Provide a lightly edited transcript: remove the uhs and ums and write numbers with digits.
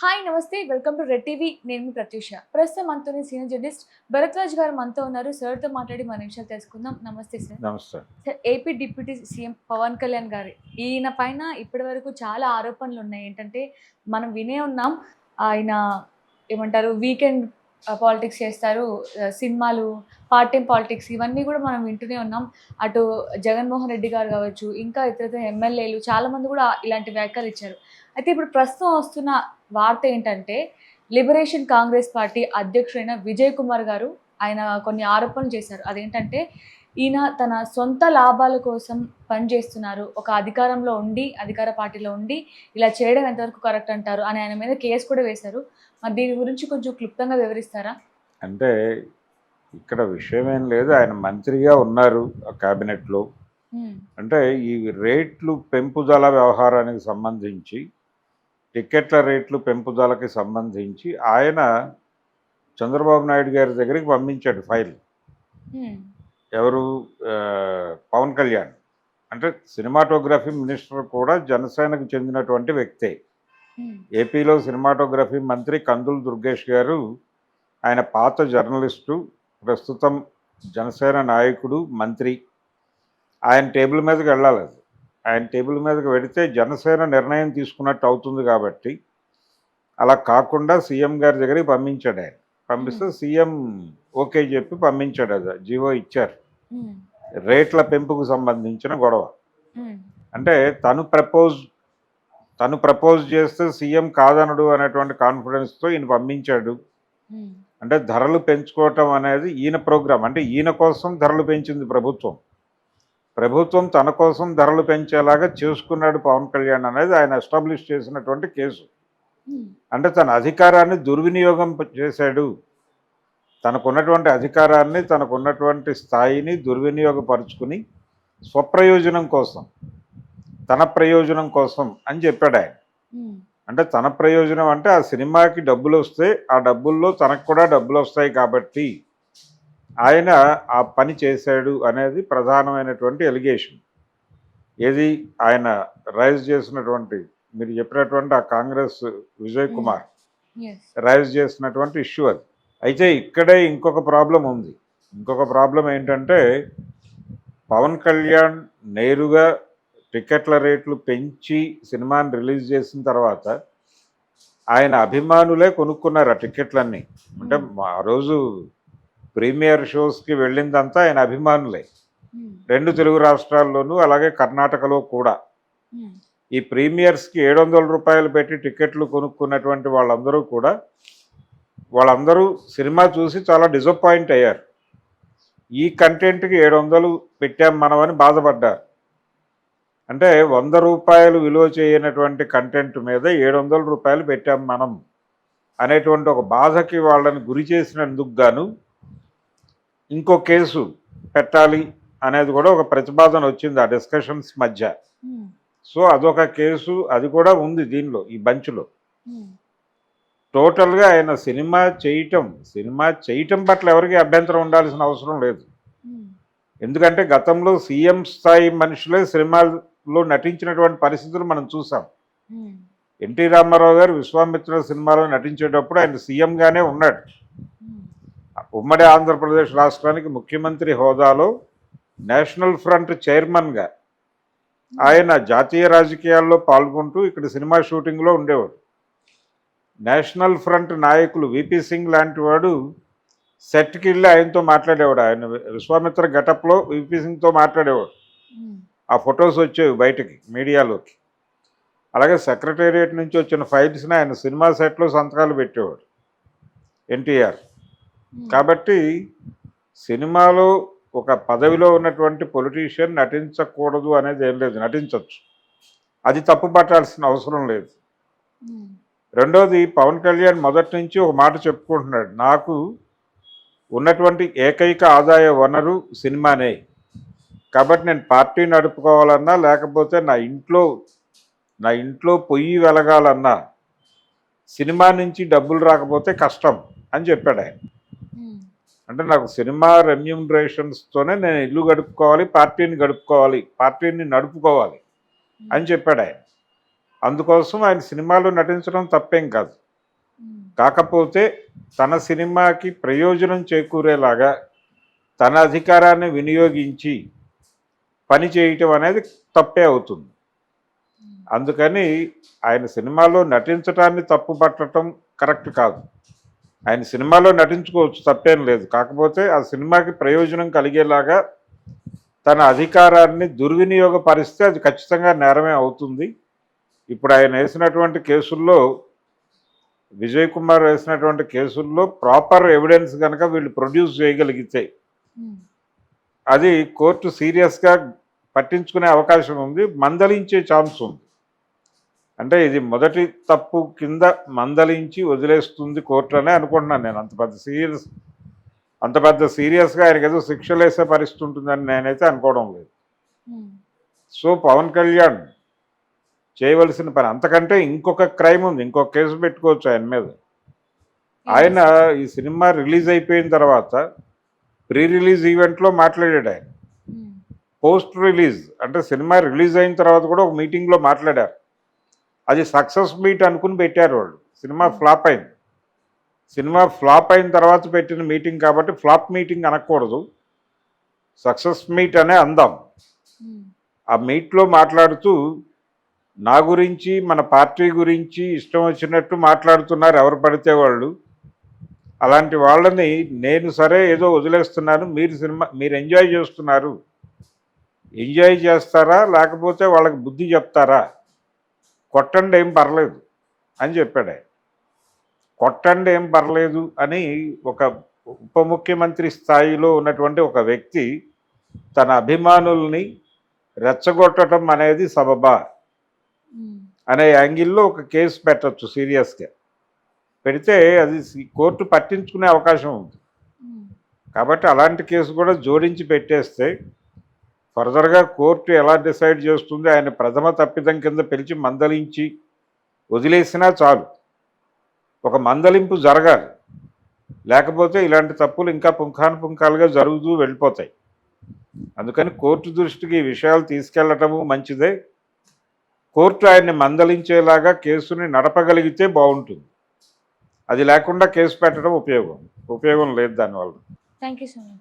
Hi నమస్తే welcome to red TV. నేను మీ ప్రత్యూష. ప్రస్తుతం మనతోని సీనియర్ జర్నలిస్ట్ భరద్వాజ్ గారు మనతో ఉన్నారు. సార్తో మాట్లాడి మన విషయాలు తెలుసుకుందాం. నమస్తే సార్. నమస్తే. Sir, AP deputy CM Pawan Kalyan గారు ఈయన పైన ఇప్పటి వరకు చాలా ఆరోపణలు ఉన్నాయి. ఏంటంటే మనం వినే ఉన్నాం, ఆయన ఏమంటారు వీకెండ్ పాలిటిక్స్ చేస్తారు, సినిమాలు, పార్ట్ టైం పాలిటిక్స్ ఇవన్నీ కూడా మనం వింటూనే ఉన్నాం. అటు జగన్మోహన్ రెడ్డి గారు కావచ్చు, ఇంకా ఇతర ఎమ్మెల్యేలు చాలామంది కూడా ఇలాంటి వ్యాఖ్యలు ఇచ్చారు. అయితే ఇప్పుడు ప్రస్తుతం వస్తున్న వార్త ఏంటంటే, లిబరేషన్ కాంగ్రెస్ పార్టీ అధ్యక్షుడైన విజయ్ కుమార్ గారు ఆయన కొన్ని ఆరోపణలు చేశారు. అదేంటంటే, ఈయన తన సొంత లాభాల కోసం పనిచేస్తున్నారు, ఒక అధికారంలో ఉండి, అధికార పార్టీలో ఉండి ఇలా చేయడం ఎంతవరకు కరెక్ట్ అంటారు అని ఆయన మీద కేసు కూడా వేశారు. మరి దీని గురించి కొంచెం క్లుప్తంగా వివరిస్తారా? అంటే ఇక్కడ విషయం ఏం లేదు. ఆయన మంత్రిగా ఉన్నారు ఆ క్యాబినెట్లో. అంటే ఈ రేట్లు పెంపుదల వ్యవహారానికి సంబంధించి, టికెట్ల రేట్లు పెంపుదలకి సంబంధించి ఆయన చంద్రబాబు నాయుడు గారి దగ్గరికి పంపించాడు ఫైల్. ఎవరు? పవన్ కళ్యాణ్. అంటే సినిమాటోగ్రఫీ మినిస్టర్ కూడా జనసేనకు చెందినటువంటి వ్యక్తే. ఏపీలో సినిమాటోగ్రఫీ మంత్రి కందుల దుర్గేష్ గారు ఆయన పాత జర్నలిస్టు, ప్రస్తుతం జనసేన నాయకుడు, మంత్రి. ఆయన టేబుల్ మీదకి వెళ్ళాలి. అది ఆయన టేబుల్ మీదకి వెడితే జనసేన నిర్ణయం తీసుకున్నట్టు అవుతుంది. కాబట్టి అలా కాకుండా సీఎం గారి దగ్గరికి పంపించాడు. ఆయన పంపిస్తే సీఎం ఓకే చెప్పి పంపించాడు. అది జీవో ఇచ్చారు. రేట్ల పెంపుకు సంబంధించిన గొడవ. అంటే తను ప్రపోజ్ చేస్తే సీఎం కాదనడు అనేటువంటి కాన్ఫిడెన్స్తో ఈయన పంపించాడు. అంటే ధరలు పెంచుకోవటం అనేది ఈయన ప్రోగ్రాం. అంటే ఈయన కోసం ధరలు పెంచింది ప్రభుత్వం తన కోసం ధరలు పెంచేలాగా చేసుకున్నాడు పవన్ కళ్యాణ్ అనేది ఆయన ఎస్టాబ్లిష్ చేసినటువంటి కేసు. అంటే తన అధికారాన్ని దుర్వినియోగం చేశాడు. తనకున్నటువంటి అధికారాన్ని, తనకున్నటువంటి స్థాయిని దుర్వినియోగపరుచుకుని స్వప్రయోజనం కోసం, తన ప్రయోజనం కోసం అని చెప్పాడు ఆయన. అంటే తన ప్రయోజనం అంటే ఆ సినిమాకి డబ్బులు వస్తే ఆ డబ్బుల్లో తనకు కూడా డబ్బులు వస్తాయి కాబట్టి ఆయన ఆ పని చేశాడు అనేది ప్రధానమైనటువంటి ఎలిగేషన్. ఏది ఆయన రైజ్ చేసినటువంటి, మీరు చెప్పినటువంటి ఆ కాంగ్రెస్ విజయ్ కుమార్ రైజ్ చేసినటువంటి ఇష్యూ అది. అయితే ఇక్కడే ఇంకొక ప్రాబ్లం ఉంది. ఇంకొక ప్రాబ్లం ఏంటంటే, పవన్ కళ్యాణ్ నేరుగా టికెట్ల రేట్లు పెంచి సినిమాని రిలీజ్ చేసిన తర్వాత ఆయన అభిమానులే కొనుక్కున్నారు ఆ టికెట్లన్నీ. అంటే ఆ రోజు ప్రీమియర్ షోస్కి వెళ్ళిందంతా ఆయన అభిమానులే. 2 తెలుగు రాష్ట్రాల్లోనూ, అలాగే కర్ణాటకలో కూడా ఈ ప్రీమియర్స్కి 700 రూపాయలు పెట్టి టికెట్లు కొనుక్కున్నటువంటి వాళ్ళందరూ సినిమా చూసి చాలా డిసప్పాయింట్ అయ్యారు. ఈ కంటెంట్కి 700 పెట్టాం మనం అని బాధపడ్డారు. అంటే 100 రూపాయలు విలువ చేయనటువంటి కంటెంట్ మీద 700 రూపాయలు పెట్టాం మనం అనేటువంటి ఒక బాధకి వాళ్ళని గురి చేసినందుకు గాను ఇంకో కేసు పెట్టాలి అనేది కూడా ఒక ప్రతిపాదన వచ్చింది ఆ డిస్కషన్స్ మధ్య. సో అదొక కేసు, అది కూడా ఉంది దీనిలో, ఈ బంచ్లో. టోటల్గా ఆయన సినిమా చేయటం పట్ల ఎవరికి అభ్యంతరం ఉండాల్సిన అవసరం లేదు. ఎందుకంటే గతంలో సీఎం స్థాయి మనుషులే సినిమాల్లో నటించినటువంటి పరిస్థితులు మనం చూసాం. ఎన్టీ రామారావు గారు విశ్వామిత్ర సినిమాలో నటించేటప్పుడు ఆయన సీఎంగానే ఉన్నాడు. ఉమ్మడి ఆంధ్రప్రదేశ్ రాష్ట్రానికి ముఖ్యమంత్రి హోదాలో నేషనల్ ఫ్రంట్ చైర్మన్గా ఆయన జాతీయ రాజకీయాల్లో పాల్గొంటూ ఇక్కడ సినిమా షూటింగ్లో ఉండేవాడు. నేషనల్ ఫ్రంట్ నాయకులు విపి సింగ్ లాంటి వాడు సెట్కి వెళ్ళి ఆయనతో మాట్లాడేవాడు. ఆయన విశ్వామిత్ర గెటప్లో విపి సింగ్తో మాట్లాడేవాడు. ఆ ఫొటోస్ వచ్చేవి బయటకి, మీడియాలోకి. అలాగే సెక్రటేరియట్ నుంచి వచ్చిన ఫైల్స్ని ఆయన సినిమా సెట్లో సంతకాలు పెట్టేవాడు ఎన్టీఆర్. కాబట్టి సినిమాలో ఒక పదవిలో ఉన్నటువంటి పొలిటీషియన్ నటించకూడదు అనేది ఏం లేదు, నటించవచ్చు. అది తప్పు పట్టాల్సిన అవసరం లేదు. రెండోది, పవన్ కళ్యాణ్ మొదటి నుంచి ఒక మాట చెప్పుకుంటున్నాడు, నాకు ఉన్నటువంటి ఏకైక ఆదాయ వనరు సినిమానే, కాబట్టి నేను పార్టీ నడుపుకోవాలన్నా, లేకపోతే నా ఇంట్లో పొయ్యి వెలగాలన్నా సినిమా నుంచి డబ్బులు రాకపోతే కష్టం అని చెప్పాడు ఆయన. అంటే నాకు సినిమా రెమ్యూనరేషన్స్తోనే నేను ఇల్లు గడుపుకోవాలి, పార్టీని నడుపుకోవాలి అని చెప్పాడు ఆయన. అందుకోసం ఆయన సినిమాలో నటించడం తప్పేం కాదు. కాకపోతే తన సినిమాకి ప్రయోజనం చేకూరేలాగా తన అధికారాన్ని వినియోగించి పని చేయటం అనేది తప్పే అవుతుంది. అందుకని ఆయన సినిమాలో నటించటాన్ని తప్పు పట్టడం కరెక్ట్ కాదు. ఆయన సినిమాలో నటించుకోవచ్చు, తప్పేం లేదు. కాకపోతే ఆ సినిమాకి ప్రయోజనం కలిగేలాగా తన అధికారాన్ని దుర్వినియోగపరిస్తే అది ఖచ్చితంగా నేరమే అవుతుంది. ఇప్పుడు ఆయన వేసినటువంటి కేసుల్లో, విజయ్ కుమార్ వేసినటువంటి కేసుల్లో ప్రాపర్ ఎవిడెన్స్ కనుక వీళ్ళు ప్రొడ్యూస్ చేయగలిగితే అది కోర్టు సీరియస్గా పట్టించుకునే అవకాశం ఉంది, మందలించే ఛాన్స్ ఉంది. అంటే ఇది మొదటి తప్పు కింద మందలించి వదిలేస్తుంది కోర్టు అనే అనుకుంటున్నాను నేను. అంత పెద్ద సీరియస్గా ఆయనకి ఏదో శిక్షలు వేసే పరిస్థితి ఉంటుందని నేనైతే అనుకోవడం లేదు. సో పవన్ కళ్యాణ్ చేయవలసిన పని, అంతకంటే ఇంకొక క్రైమ్ ఉంది, ఇంకొక కేసు పెట్టుకోవచ్చు ఆయన మీద. ఆయన ఈ సినిమా రిలీజ్ అయిపోయిన తర్వాత ప్రీ రిలీజ్ ఈవెంట్లో మాట్లాడాడు. ఆయన పోస్ట్ రిలీజ్ అంటే సినిమా రిలీజ్ అయిన తర్వాత కూడా ఒక మీటింగ్లో మాట్లాడారు. అది సక్సెస్ మీట్ అనుకుని పెట్టారు వాళ్ళు. సినిమా ఫ్లాప్ అయింది. సినిమా ఫ్లాప్ అయిన తర్వాత పెట్టిన మీటింగ్ కాబట్టి ఫ్లాప్ మీటింగ్ అనకూడదు, సక్సెస్ మీట్ అనే అందాం. ఆ మీట్లో మాట్లాడుతూ నా గురించి, మన పార్టీ గురించి ఇష్టం వచ్చినట్టు మాట్లాడుతున్నారు ఎవరు పడితే వాళ్ళు. అలాంటి వాళ్ళని నేను సరే ఏదో వదిలేస్తున్నాను, మీరు ఎంజాయ్ చేస్తున్నారు, ఎంజాయ్ చేస్తారా లేకపోతే వాళ్ళకి బుద్ధి చెప్తారా, కొట్టండి ఏం పర్లేదు అని చెప్పాడు ఆయన. కొట్టండి ఏం పర్లేదు అని ఒక ఉప ముఖ్యమంత్రి స్థాయిలో ఉన్నటువంటి ఒక వ్యక్తి తన అభిమానుల్ని రెచ్చగొట్టడం అనేది సబబా అనే యాంగిల్లో ఒక కేసు పెట్టచ్చు సీరియస్గా. పెడితే అది కోర్టు పట్టించుకునే అవకాశం ఉంది. కాబట్టి అలాంటి కేసు కూడా జోడించి పెట్టేస్తే ఫర్దర్గా కోర్టు ఎలా డిసైడ్ చేస్తుంది, ఆయన ప్రథమ తప్పిదం కింద పిలిచి మందలించి వదిలేసినా చాలు. ఒక మందలింపు జరగాలి, లేకపోతే ఇలాంటి తప్పులు ఇంకా పుంఖానుపుంఖాలుగా జరుగుతూ వెళ్ళిపోతాయి. అందుకని కోర్టు దృష్టికి ఈ విషయాలు తీసుకెళ్లటము మంచిదే. కోర్టు ఆయన్ని మందలించేలాగా కేసుని నడపగలిగితే బాగుంటుంది. అది లేకుండా కేసు పెట్టడం ఉపయోగం లేదు దానివల్ల. Thank you so much.